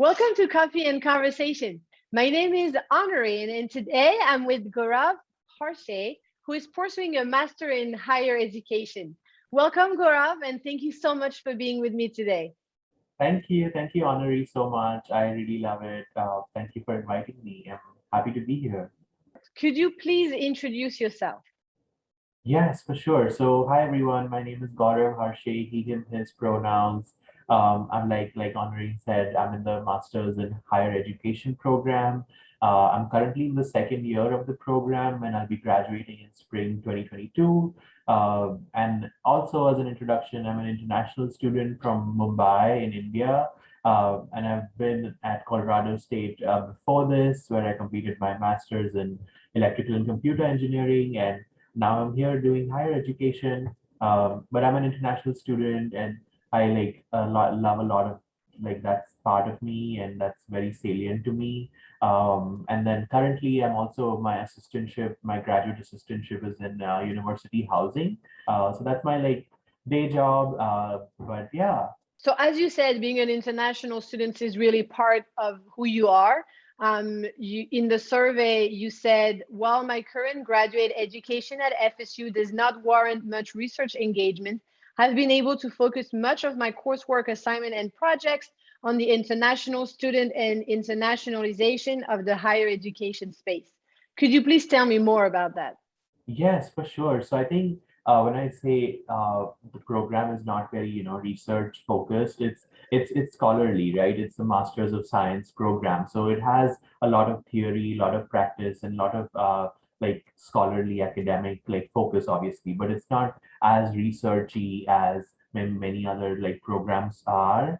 Welcome to Coffee and Conversation. My name is Honorine, and today I'm with Gaurav Harshe, who is pursuing a master in higher education. Welcome, Gaurav, and thank you so much for being with me today. Thank you, Honorine, so much. I really love it. Thank you for inviting me. I'm happy to be here. Could you please introduce yourself? Yes, for sure. So, hi everyone. My name is Gaurav Harshe. He, him, his pronouns. I'm like Honorine said, I'm in the Masters in Higher Education program. I'm currently in the second year of the program, and I'll be graduating in spring 2022. And also, as an introduction, I'm an international student from Mumbai in India. And I've been at Colorado State before this, where I completed my master's in electrical and computer engineering. And now I'm here doing higher education, but I'm an international student, and I love a lot of that's part of me, and that's very salient to me. And then currently, I'm also my graduate assistantship is in university housing. So that's my day job. But yeah. So, as you said, being an international student is really part of who you are. In the survey, you said, while my current graduate education at FSU does not warrant much research engagement, I've been able to focus much of my coursework assignment and projects on the international student and internationalization of the higher education space. Could you please tell me more about that? Yes, for sure. So I think when I say the program is not very, research focused, it's scholarly, right? It's a Masters of Science program. So it has a lot of theory, a lot of practice, and a lot of scholarly academic focus, obviously. But it's not as researchy as many other programs are,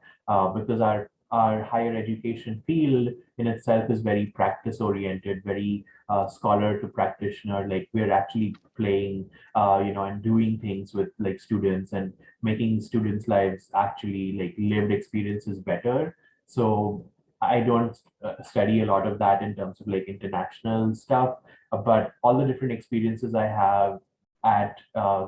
because our higher education field in itself is very practice oriented, very scholar to practitioner. Like we're actually playing and doing things with students and making students lives actually lived experiences better. So I don't study a lot of that in terms of international stuff, but all the different experiences I have at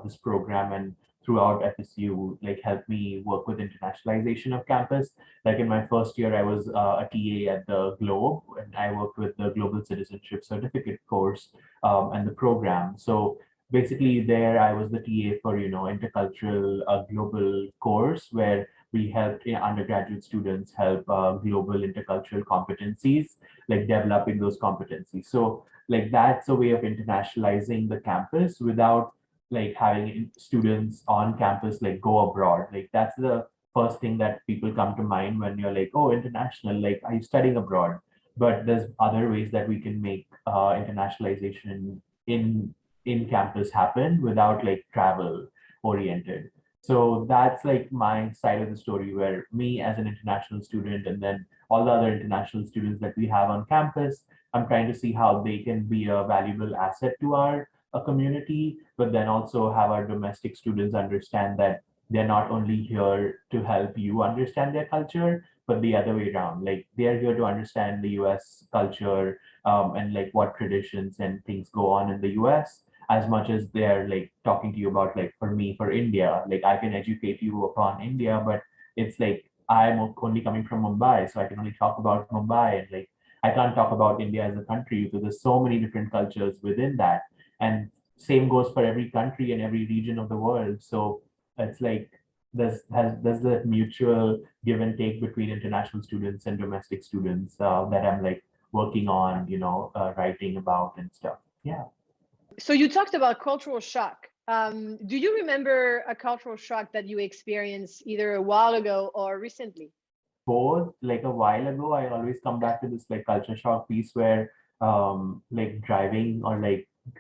this program and throughout FSU help me work with internationalization of campus. Like in my first year, I was a TA at the Globe, and I worked with the Global Citizenship Certificate course and the program. So basically, there I was the TA for intercultural global course where we helped undergraduate students help global intercultural competencies, like developing those competencies. So that's a way of internationalizing the campus without having students on campus go abroad. That's the first thing that people come to mind when you're like, oh, international, are you studying abroad? But there's other ways that we can make internationalization in campus happen without travel oriented. So that's my side of the story, where me as an international student and then all the other international students that we have on campus, I'm trying to see how they can be a valuable asset to our community, but then also have our domestic students understand that they're not only here to help you understand their culture, but the other way around. They're here to understand the US culture, and what traditions and things go on in the US, as much as they're talking to you about for me, for India. I can educate you upon India, but it's I'm only coming from Mumbai, so I can only talk about Mumbai, and I can't talk about India as a country because there's so many different cultures within that. And same goes for every country and every region of the world. So it's there's that mutual give and take between international students and domestic students that I'm working on, writing about and stuff. Yeah. So you talked about cultural shock. Do you remember a cultural shock that you experienced either a while ago or recently? Both, a while ago, I always come back to this culture shock piece where driving or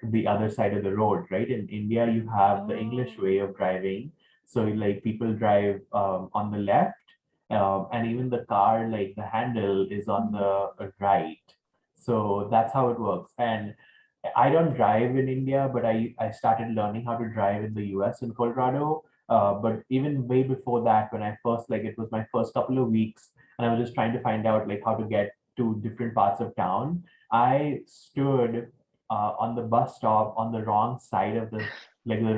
the other side of the road, right? In India, you have the English Oh. way of driving. So people drive on the left, and even the car, the handle is on the right. So that's how it works. And I don't drive in India, but I started learning how to drive in the US in Colorado. But even way before that, when I first it was my first couple of weeks, and I was just trying to find out how to get to different parts of town. I stood on the bus stop on the wrong side of the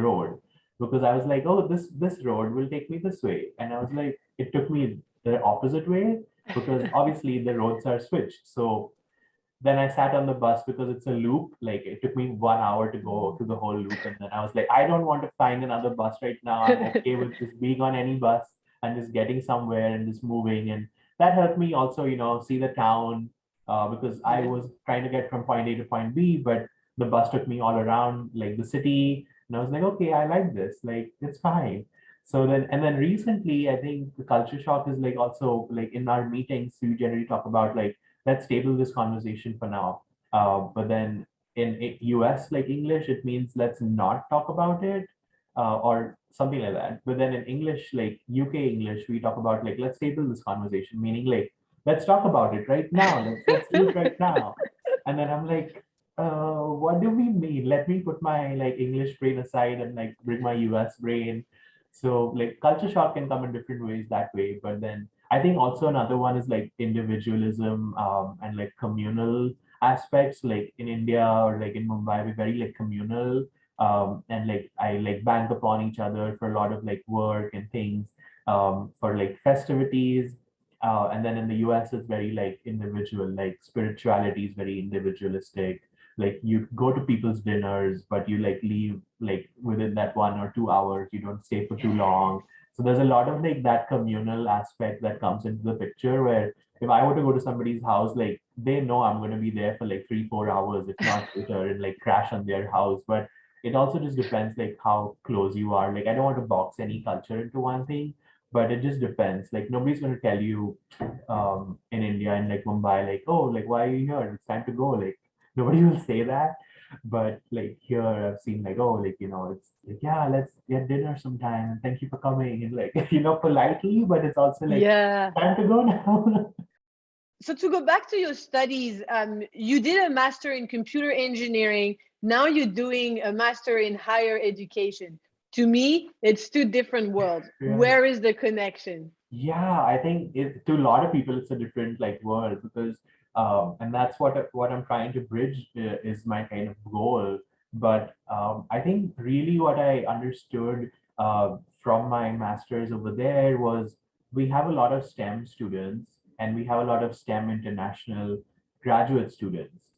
road, because I was like, oh, this road will take me this way, and I was like, it took me the opposite way, because obviously the roads are switched. So then I sat on the bus because it's a loop. Like it took me 1 hour to go through the whole loop. And then I was like, I don't want to find another bus right now. I'm okay with just being on any bus and just getting somewhere and just moving. And that helped me also, see the town because I Yeah. was trying to get from point A to point B, but the bus took me all around like the city. And I was like, okay, I like this. Like it's fine. So then, and then recently, I think the culture shock is like also like in our meetings, we generally talk about like, let's table this conversation for now. But then in US, like English, it means let's not talk about it or something like that. But then in English, like UK English, we talk about like, let's table this conversation, meaning like, let's talk about it right now. Let's do it right now. And then I'm like, what do we mean? Let me put my like English brain aside and like bring my US brain. So like culture shock can come in different ways that way. But then I think also another one is like individualism and like communal aspects. Like in India or like in Mumbai, we're very like communal, and like I like bank upon each other for a lot of like work and things, for like festivities. And then in the US, it's very like individual, like spirituality is very individualistic. Like you go to people's dinners, but you like leave like within that 1 or 2 hours. You don't stay for too long. So there's a lot of like that communal aspect that comes into the picture where if I were to go to somebody's house, like they know I'm going to be there for like 3, 4 hours, if not later, and like crash on their house. But it also just depends like how close you are. Like I don't want to box any culture into one thing, but it just depends. Like nobody's going to tell you in India and like Mumbai, like, oh, like why are you here? It's time to go. Like nobody will say that. But like here, I've seen like, oh, like, it's like, yeah, let's get dinner sometime. And thank you for coming. And like, politely, but it's also like, Yeah. time to go now. So to go back to your studies, you did a master in computer engineering. Now you're doing a master in higher education. To me, it's two different worlds. Right. Where is the connection? Yeah, I think to a lot of people it's a different like world because and that's what I'm trying to bridge is my kind of goal. But I think really what I understood from my masters over there was we have a lot of STEM students and we have a lot of STEM international graduate students.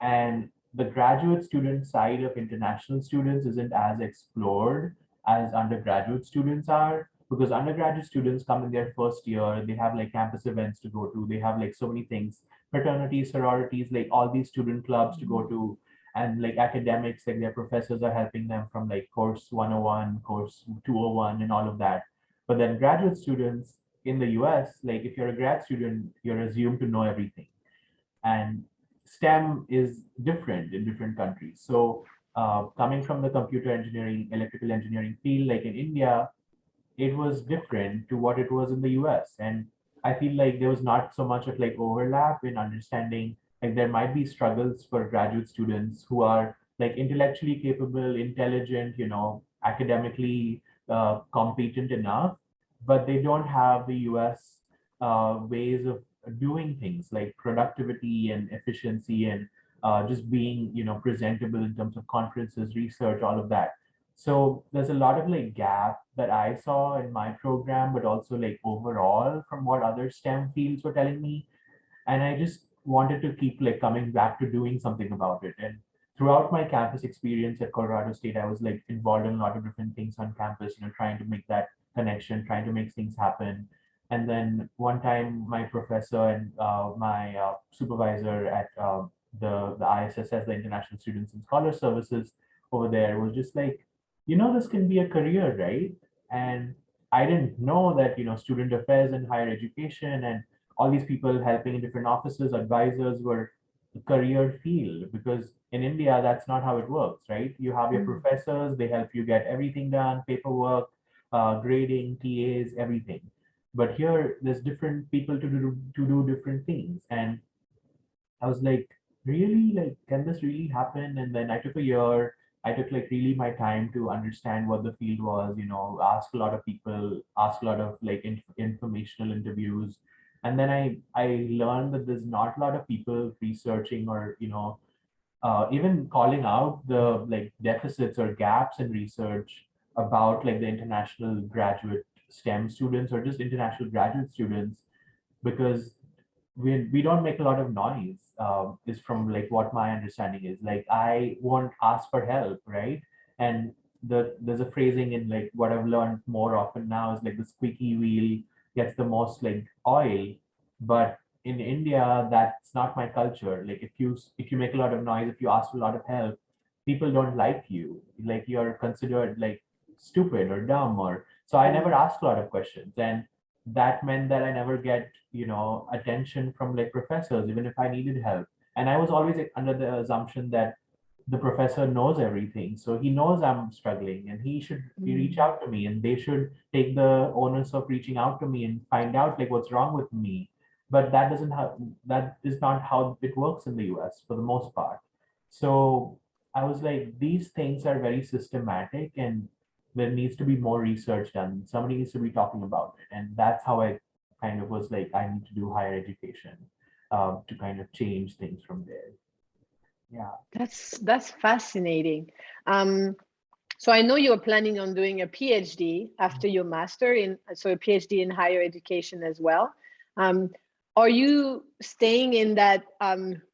And the graduate student side of international students isn't as explored as undergraduate students are because undergraduate students come in their first year, they have like campus events to go to, they have like so many things, fraternities, sororities, like all these student clubs to go to, and like academics, like their professors are helping them from like course 101, course 201, and all of that. But then graduate students in the US, like if you're a grad student, you're assumed to know everything. And STEM is different in different countries. So coming from the computer engineering, electrical engineering field, like in India, it was different to what it was in the US. And I feel like there was not so much of like overlap in understanding like there might be struggles for graduate students who are like intellectually capable, intelligent, academically competent enough, but they don't have the US ways of doing things like productivity and efficiency and just being, presentable in terms of conferences, research, all of that. So there's a lot of like gap that I saw in my program, but also like overall from what other STEM fields were telling me. And I just wanted to keep like coming back to doing something about it. And throughout my campus experience at Colorado State, I was like involved in a lot of different things on campus, trying to make that connection, trying to make things happen. And then one time, my professor and my supervisor at the ISSS, the International Students and Scholar Services over there, was just like, this can be a career, right? And I didn't know that, student affairs and higher education and all these people helping in different offices, advisors were a career field because in India, that's not how it works, right? You have your Mm. professors, they help you get everything done, paperwork, grading, TAs, everything. But here, there's different people to do different things. And I was like, really, like, can this really happen? And then I took a year. I took like really my time to understand what the field was, ask a lot of people, ask a lot of like informational interviews. And then I learned that there's not a lot of people researching or, even calling out the like deficits or gaps in research about like the international graduate STEM students or just international graduate students because we don't make a lot of noise, is from like what my understanding is. Like I won't ask for help, right? And there's a phrasing in like what I've learned more often now is like the squeaky wheel gets the most like oil. But in India, that's not my culture. Like if you make a lot of noise, if you ask for a lot of help, people don't like you. Like you're considered like stupid or dumb, or so I never asked a lot of questions. And that meant that I never get, attention from like professors, even if I needed help. And I was always like, under the assumption that the professor knows everything. So he knows I'm struggling and he should reach Mm. out to me, and they should take the onus of reaching out to me and find out like what's wrong with me. But that is not how it works in the US for the most part. So I was like, these things are very systematic, and there needs to be more research done. Somebody needs to be talking about it. And that's how I kind of was like, I need to do higher education, to kind of change things from there. Yeah. That's fascinating. Um, so I know you're planning on doing a PhD after your master in, so a PhD in higher education as well. Um, are you staying in that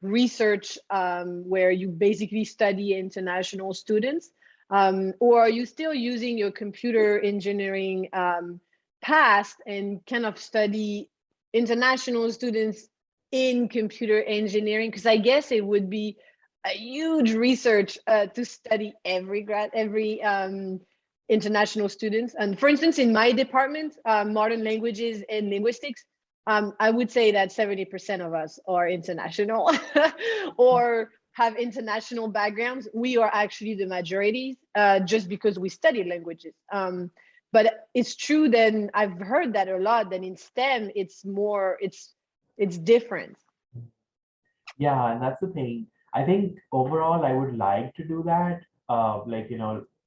research where you basically study international students, or are you still using your computer engineering past and kind of study international students in computer engineering? Because I guess it would be a huge research to study every international students. And for instance, in my department, modern languages and linguistics, I would say that 70% of us are international or have international backgrounds. We are actually the majority, just because we study languages. But it's true. Then I've heard that a lot. Then in STEM, it's more, it's different. Yeah, and that's the thing. I think overall, I would like to do that, like,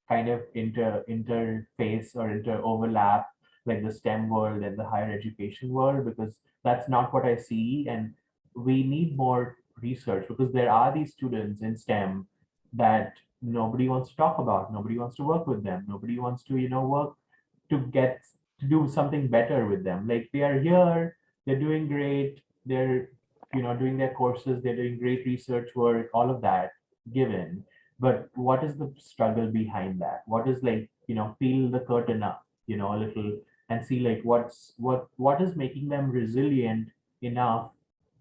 kind of interface or inter overlap, like the STEM world and the higher education world, because that's not what I see. And we need more research because there are these students in STEM that nobody wants to talk about, nobody wants to work with them, nobody wants to, work to get to do something better with them. Like they are here, they're doing great, they're doing their courses, they're doing great research work, all of that given. But what is the struggle behind that? What is like, peel the curtain up, a little, and see like what is making them resilient enough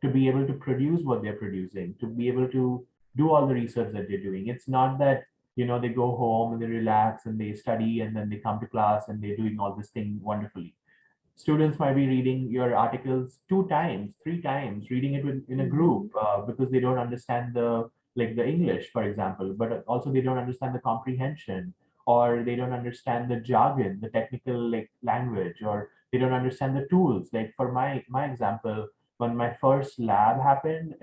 to be able to produce what they're producing, to be able to do all the research that they're doing. It's not that they go home and they relax and they study and then they come to class and they're doing all this thing wonderfully. Students might be reading your articles two times, three times, reading it in a Mhm. group, because they don't understand the English, for example, but also they don't understand the comprehension, or they don't understand the jargon, the technical like language, or they don't understand the tools. Like for my example, when my first lab happened,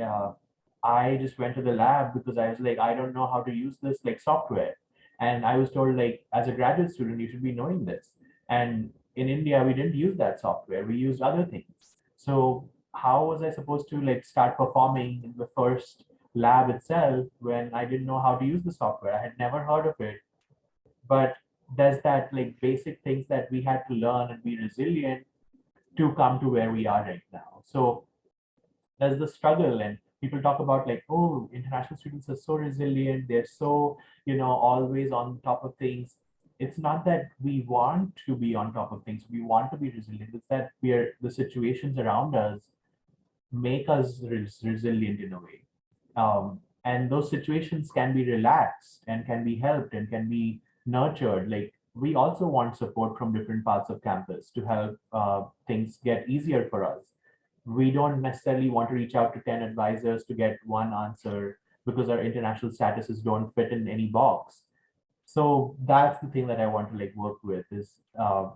I just went to the lab because I was like, I don't know how to use this like software. And I was told like, as a graduate student, you should be knowing this. And in India, we didn't use that software. We used other things. So how was I supposed to like start performing in the first lab itself when I didn't know how to use the software? I had never heard of it. But there's that like basic things that we had to learn and be resilient to come to where we are right now. So there's the struggle, and people talk about like, oh, international students are so resilient, they're so always on top of things. It's not that we want to be on top of things, we want to be resilient. It's that the situations around us make us resilient in a way. And those situations can be relaxed and can be helped and can be nurtured. Like we also want support from different parts of campus to help things get easier for us. We don't necessarily want to reach out to 10 advisors to get one answer because our international statuses don't fit in any box. So that's the thing that I want to like work with is,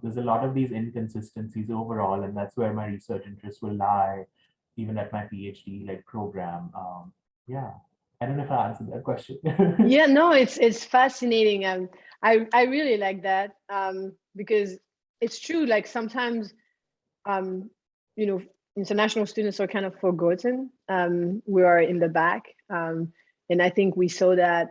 there's a lot of these inconsistencies overall, and that's where my research interests will lie, even at my PhD like program. Yeah, I don't know if I answered that question. Yeah, no, it's fascinating. I really like that because it's true. Like sometimes, um, you know, international students are kind of forgotten. We are in the back, and I think we saw that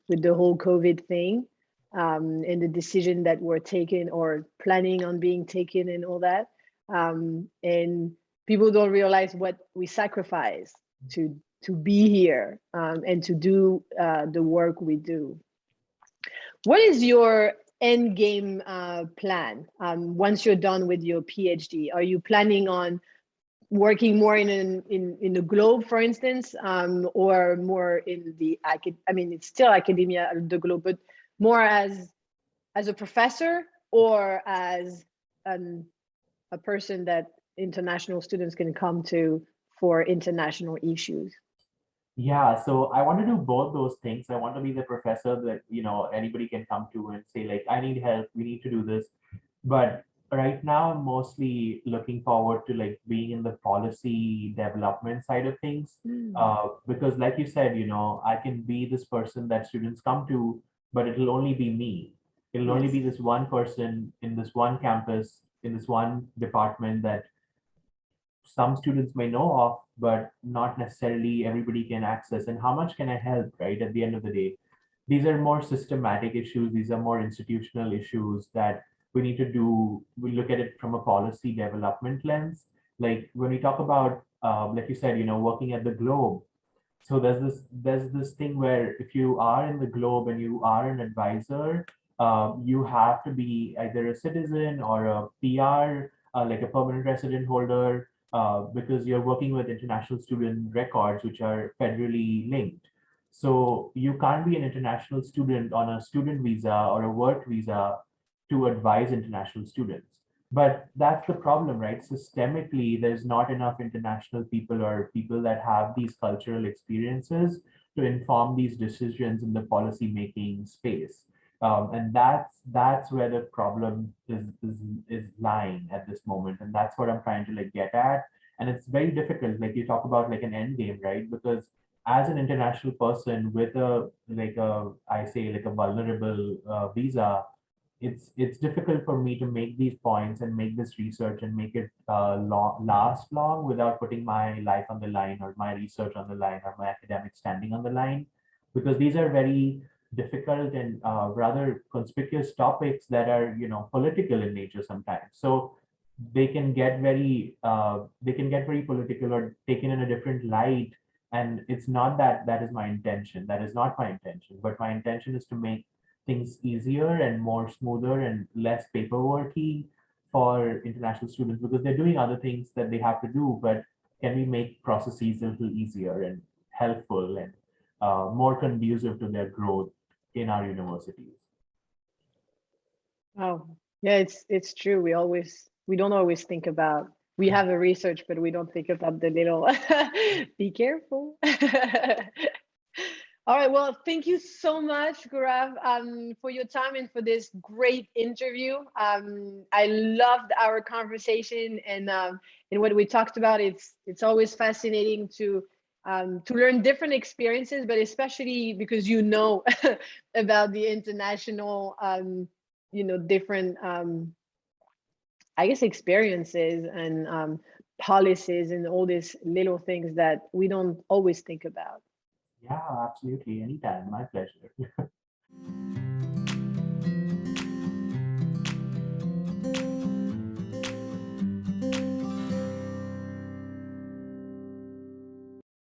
with the whole COVID thing, and the decision that were taken or planning on being taken and all that. And people don't realize what we sacrifice to be here, and to do the work we do. What is your end game plan once you're done with your PhD? Are you planning on working more in the globe, for instance, or more in the I mean, it's still academia, the globe, but more as a professor, or as a person that international students can come to for international issues? Yeah, so I want to do both those things. I want to be the professor that, anybody can come to and say, like, I need help, we need to do this. But right now, I'm mostly looking forward to like being in the policy development side of things. Because like you said, I can be this person that students come to, but it'll only be me. It'll only Yes. be this one person in this one campus, in this one department that some students may know of, but not necessarily everybody can access. And how much can I help, right? At the end of the day, these are more systematic issues. These are more institutional issues that we need to do. We look at it from a policy development lens. Like when we talk about, like you said, working at the Globe. So there's this thing where if you are in the Globe and you are an advisor, you have to be either a citizen or a PR, like a permanent resident holder, because you're working with international student records, which are federally linked. So you can't be an international student on a student visa or a work visa to advise international students. But that's the problem, right? Systemically, there's not enough international people or people that have these cultural experiences to inform these decisions in the policy making space. And that's where the problem is lying at this moment, and that's what I'm trying to like get at. And it's very difficult. Like you talk about like an end game, right? Because as an international person with a I say like a vulnerable visa, it's difficult for me to make these points and make this research and make it last long without putting my life on the line or my research on the line or my academic standing on the line, because these are very difficult and rather conspicuous topics that are political in nature sometimes. So they can get very political or taken in a different light. And it's not that that is my intention. That is not my intention. But my intention is to make things easier and more smoother and less paperworky for international students, because they're doing other things that they have to do. But can we make processes a little easier and helpful and more conducive to their growth in our universities? Oh, yeah, it's true. We don't always think about, we have the research, but we don't think about the little be careful. All right. Well, thank you so much, Gaurav, for your time and for this great interview. I loved our conversation and what we talked about. It's always fascinating to learn different experiences, but especially because about the international, different, I guess, experiences and policies and all these little things that we don't always think about. Yeah, absolutely. Anytime. My pleasure.